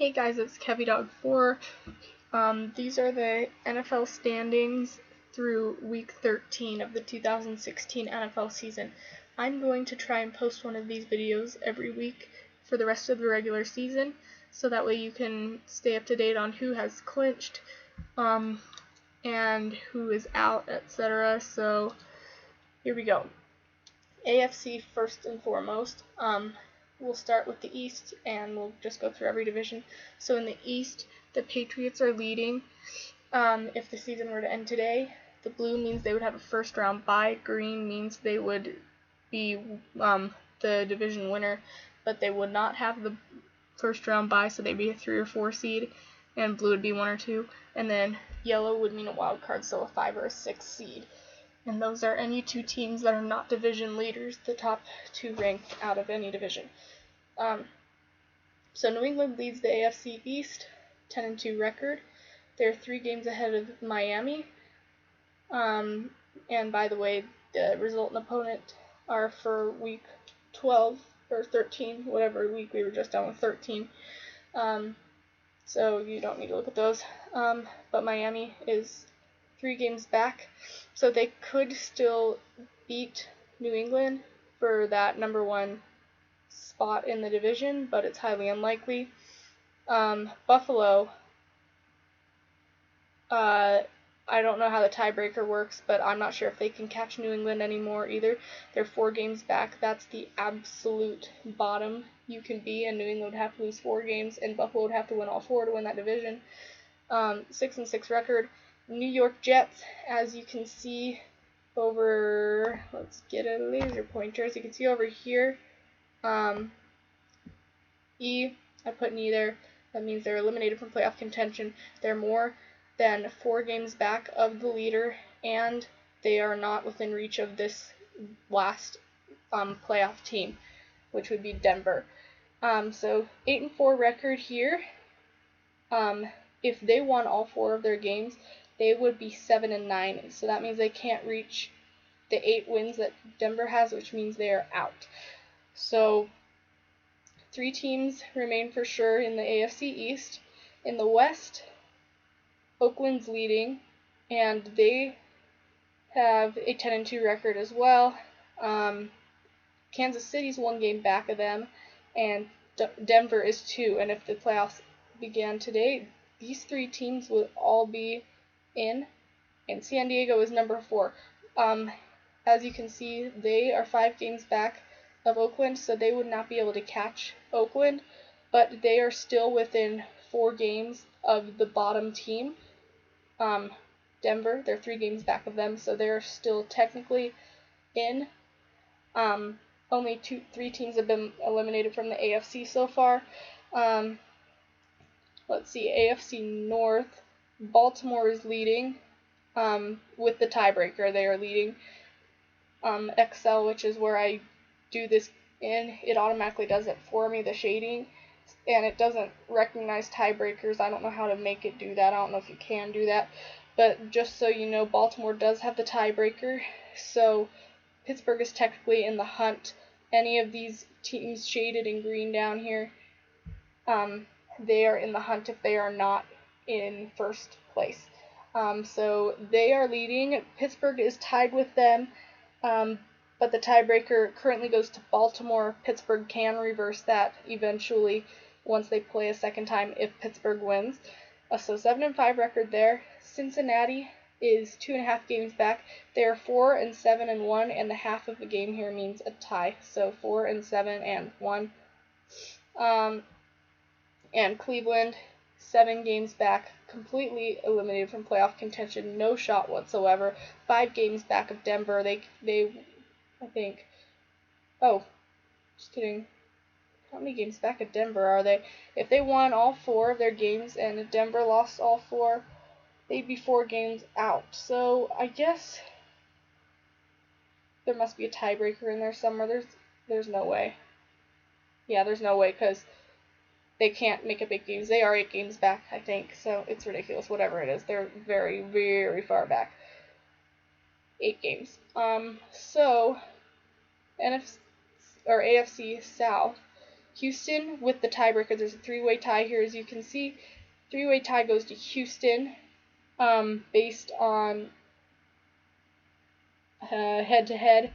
Hey guys, it's KevyDog4. These are the NFL standings through week 13 of the 2016 NFL season. I'm going to try and post one of these videos every week for the rest of the regular season, so that way you can stay up to date on who has clinched, and who is out, etc. So here we go. AFC first and foremost. We'll start with the East, and we'll just go through every division. So in the East, the Patriots are leading. If the season were to end today, the blue means they would have a first-round bye. Green means they would be the division winner, but they would not have the first-round bye, so they'd be a 3 or 4 seed, and blue would be 1 or 2. And then yellow would mean a wild card, so a 5 or a 6 seed. And those are any two teams that are not division leaders, the top two ranked out of any division. So New England leads the AFC East, 10-2 record. They're 3 games ahead of Miami. And by the way, the resultant opponent are for week 12 or 13, whatever week we were just done with 13. So you don't need to look at those. But Miami is 3 games back, so they could still beat New England for that number 1 spot in the division, but it's highly unlikely. Buffalo, I don't know how the tiebreaker works, but I'm not sure if they can catch New England anymore either. They're 4 games back. That's the absolute bottom you can be, and New England would have to lose 4 games, and Buffalo would have to win all 4 to win that division. 6-6 record. New York Jets, as you can see over, let's get a laser pointer, as you can see over here, E, I put an E there, that means they're eliminated from playoff contention. They're more than 4 games back of the leader, and they are not within reach of this last playoff team, which would be Denver. So 8-4 record here. If they won all 4 of their games, they would be 7-9. So that means they can't reach the 8 wins that Denver has, which means they are out. So 3 teams remain for sure in the AFC East. In the West, Oakland's leading, and they have a 10-2 record as well. Kansas City's 1 game back of them, and Denver is 2. And if the playoffs began today, these 3 teams would all be in, and San Diego is number 4. As you can see, they are 5 games back of Oakland, so they would not be able to catch Oakland, but they are still within 4 games of the bottom team, Denver. They're 3 games back of them, so they're still technically in. Only 3 teams have been eliminated from the AFC so far. Let's see, AFC North, Baltimore is leading with the tiebreaker. They are leading. Excel, which is where I do this in, it automatically does it for me, the shading, and it doesn't recognize tiebreakers. I don't know how to make it do that. I don't know if you can do that, but just so you know, Baltimore does have the tiebreaker, so Pittsburgh is technically in the hunt. Any of these teams shaded in green down here, they are in the hunt if they are not in first place. So they are leading. Pittsburgh is tied with them, but the tiebreaker currently goes to Baltimore. Pittsburgh can reverse that eventually once they play a second time if Pittsburgh wins. So 7-5 record there. Cincinnati is 2.5 games back. They are 4-7-1, and the half of the game here means a tie. So 4-7-1. And Cleveland, 7 games back, completely eliminated from playoff contention, no shot whatsoever. 5 games back of Denver. They I think, oh, just kidding. How many games back of Denver are they? If they won all 4 of their games and Denver lost all 4, they'd be 4 games out. So I guess there must be a tiebreaker in there somewhere. There's no way. Yeah, there's no way, because they can't make up 8 games. They are 8 games back, I think, so it's ridiculous. Whatever it is, they're very, very far back. 8 games. So AFC South Houston with the tiebreaker. There's a three-way tie here, as you can see. Three-way tie goes to Houston based on head-to-head.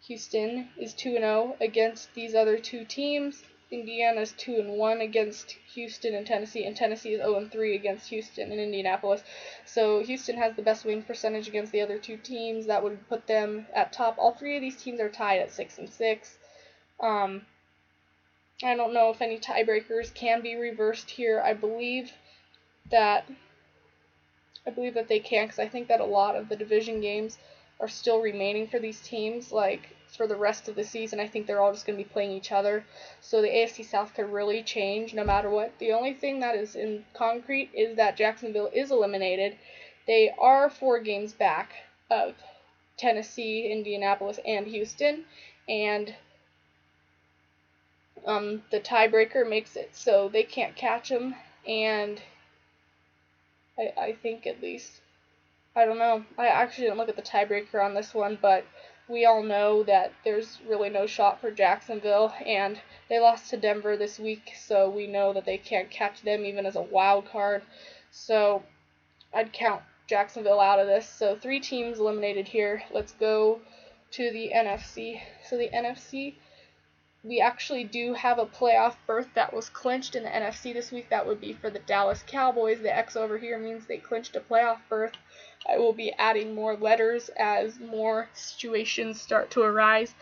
Houston is 2-0 against these other two teams. Indiana is 2-1 against Houston and Tennessee is 0-3 against Houston and Indianapolis. So Houston has the best win percentage against the other two teams. That would put them at top. All three of these teams are tied at 6-6. I don't know if any tiebreakers can be reversed here. I believe that they can, because I think that a lot of the division games are still remaining for these teams, like for the rest of the season. I think they're all just going to be playing each other, so the AFC South could really change no matter what. The only thing that is in concrete is that Jacksonville is eliminated. They are 4 games back of Tennessee, Indianapolis, and Houston, and the tiebreaker makes it so they can't catch them, and I think at least, I don't know. I actually didn't look at the tiebreaker on this one, but we all know that there's really no shot for Jacksonville, and they lost to Denver this week, so we know that they can't catch them even as a wild card. So I'd count Jacksonville out of this. So 3 teams eliminated here. Let's go to the NFC. So the NFC, we actually do have a playoff berth that was clinched in the NFC this week. That would be for the Dallas Cowboys. The X over here means they clinched a playoff berth. I will be adding more letters as more situations start to arise.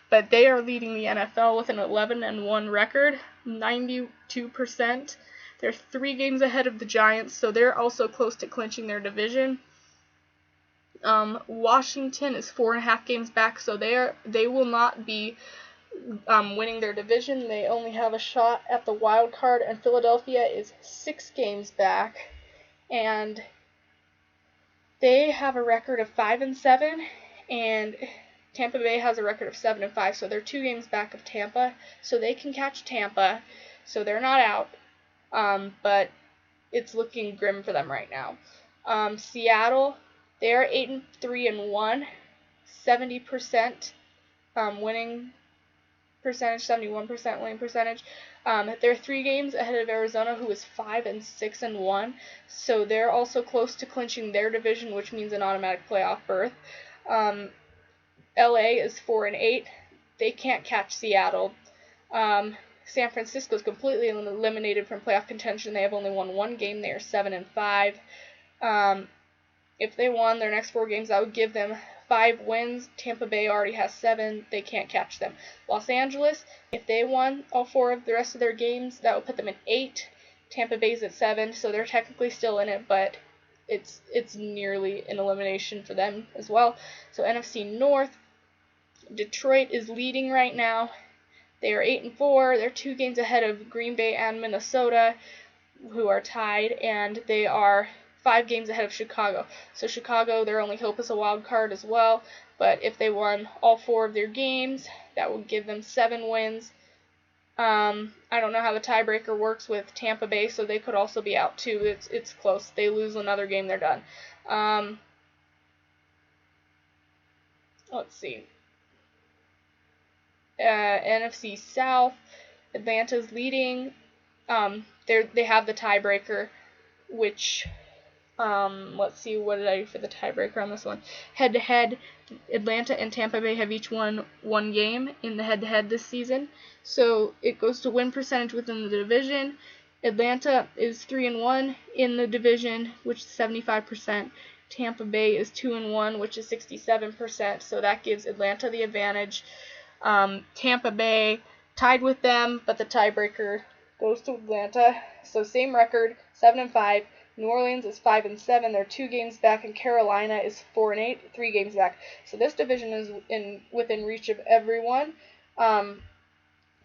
But they are leading the NFL with an 11-1 record, 92%. They're 3 games ahead of the Giants, so they're also close to clinching their division. Washington is 4.5 games back, so they will not be winning their division. They only have a shot at the wild card, and Philadelphia is 6 games back, and they have a record of 5-7, and Tampa Bay has a record of 7-5, so they're 2 games back of Tampa, so they can catch Tampa, so they're not out, but it's looking grim for them right now. Seattle, they're 8-3-1, 70% winning percentage, 71% winning percentage. They're 3 games ahead of Arizona, who is 5-6-1, so they're also close to clinching their division, which means an automatic playoff berth. LA is 4-8. They can't catch Seattle. San Francisco is completely eliminated from playoff contention. They have only won 1 game. They are 7-5. If they won their next 4 games, that would give them 5 wins. Tampa Bay already has 7. They can't catch them. Los Angeles, if they won all 4 of the rest of their games, that would put them at 8. Tampa Bay's at 7, so they're technically still in it, but it's nearly an elimination for them as well. So NFC North, Detroit is leading right now. They are 8-4. They're 2 games ahead of Green Bay and Minnesota, who are tied, and they are 5 games ahead of Chicago. So Chicago, their only hope is a wild card as well. But if they won all 4 of their games, that would give them 7 wins. I don't know how the tiebreaker works with Tampa Bay, so they could also be out too. It's close. They lose another game, they're done. Let's see. NFC South, Atlanta's leading. They have the tiebreaker, which, let's see, what did I do for the tiebreaker on this one? Head-to-head, Atlanta and Tampa Bay have each won 1 game in the head-to-head this season. So it goes to win percentage within the division. Atlanta is 3-1 in the division, which is 75%. Tampa Bay is 2-1, which is 67%. So that gives Atlanta the advantage. Tampa Bay tied with them, but the tiebreaker goes to Atlanta. So same record, 7-5. New Orleans is 5-7. They're 2 games back, and Carolina is 4-8, 3 games back. So this division is within reach of everyone.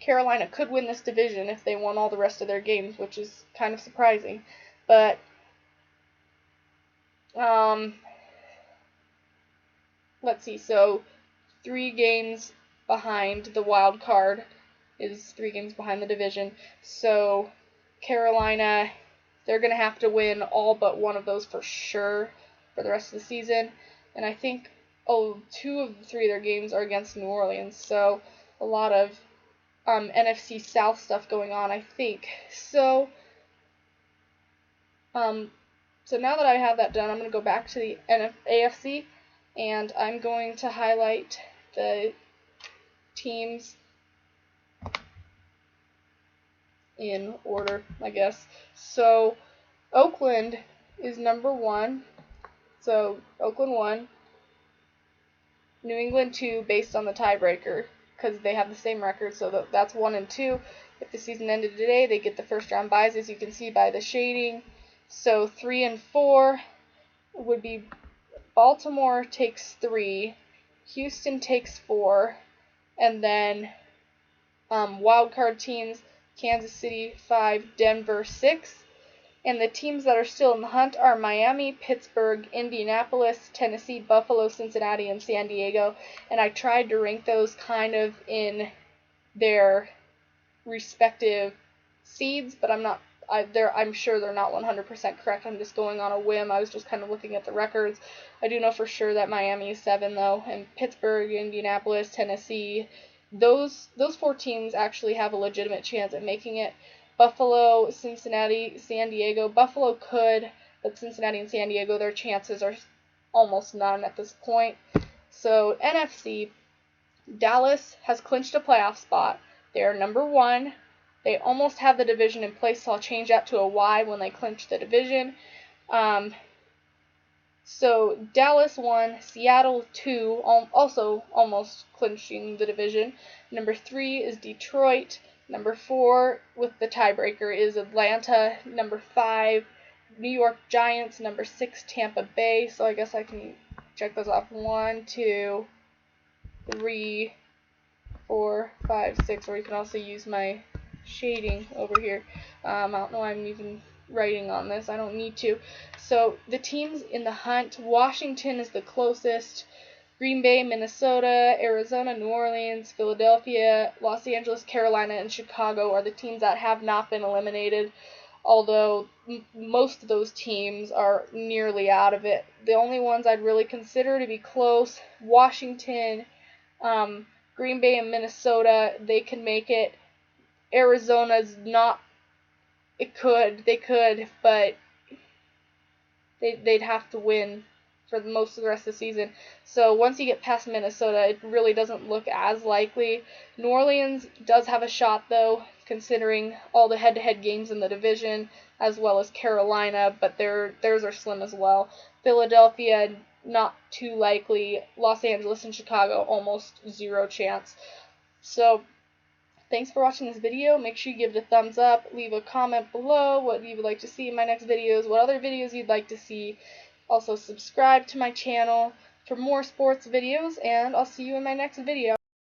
Carolina could win this division if they won all the rest of their games, which is kind of surprising. But let's see. So 3 games behind the wild card is 3 games behind the division. So Carolina, they're going to have to win all but one of those for sure for the rest of the season. And I think 2 of the 3 of their games are against New Orleans. So a lot of NFC South stuff going on, I think. So so now that I have that done, I'm going to go back to the AFC, and I'm going to highlight the teams in order, I guess. So Oakland is number 1. So Oakland 1, New England 2 based on the tiebreaker because they have the same record. So that's 1 and 2. If the season ended today, they get the first round byes, as you can see by the shading. So 3 and 4 would be Baltimore takes 3, Houston takes 4, and then wildcard teams, Kansas City 5, Denver 6. And the teams that are still in the hunt are Miami, Pittsburgh, Indianapolis, Tennessee, Buffalo, Cincinnati, and San Diego. And I tried to rank those kind of in their respective seeds, but I'm sure they're not 100% correct. I'm just going on a whim. I was just kind of looking at the records. I do know for sure that Miami is 7 though, and Pittsburgh, Indianapolis, Tennessee, those 4 teams actually have a legitimate chance at making it. Buffalo, Cincinnati, San Diego. Buffalo could, but Cincinnati and San Diego, their chances are almost none at this point. So NFC, Dallas has clinched a playoff spot. They are number 1. They almost have the division in place, so I'll change that to a Y when they clinch the division. So Dallas 1, Seattle 2, also almost clinching the division. Number 3 is Detroit. Number 4, with the tiebreaker, is Atlanta. Number 5, New York Giants. Number 6, Tampa Bay. So I guess I can check those off. 1, 2, 3, 4, 5, 6. Or you can also use my shading over here. I don't know why I'm even writing on this. I don't need to. So the teams in the hunt, Washington is the closest. Green Bay, Minnesota, Arizona, New Orleans, Philadelphia, Los Angeles, Carolina, and Chicago are the teams that have not been eliminated, although most of those teams are nearly out of it. The only ones I'd really consider to be close, Washington, Green Bay, and Minnesota, they can make it. Arizona's not, they could, but they'd have to win for most of the rest of the season. So once you get past Minnesota, it really doesn't look as likely. New Orleans does have a shot, though, considering all the head-to-head games in the division, as well as Carolina, but theirs are slim as well. Philadelphia, not too likely. Los Angeles and Chicago, almost 0 chance. So thanks for watching this video. Make sure you give it a thumbs up. Leave a comment below what you would like to see in my next videos, what other videos you'd like to see. Also subscribe to my channel for more sports videos, and I'll see you in my next video.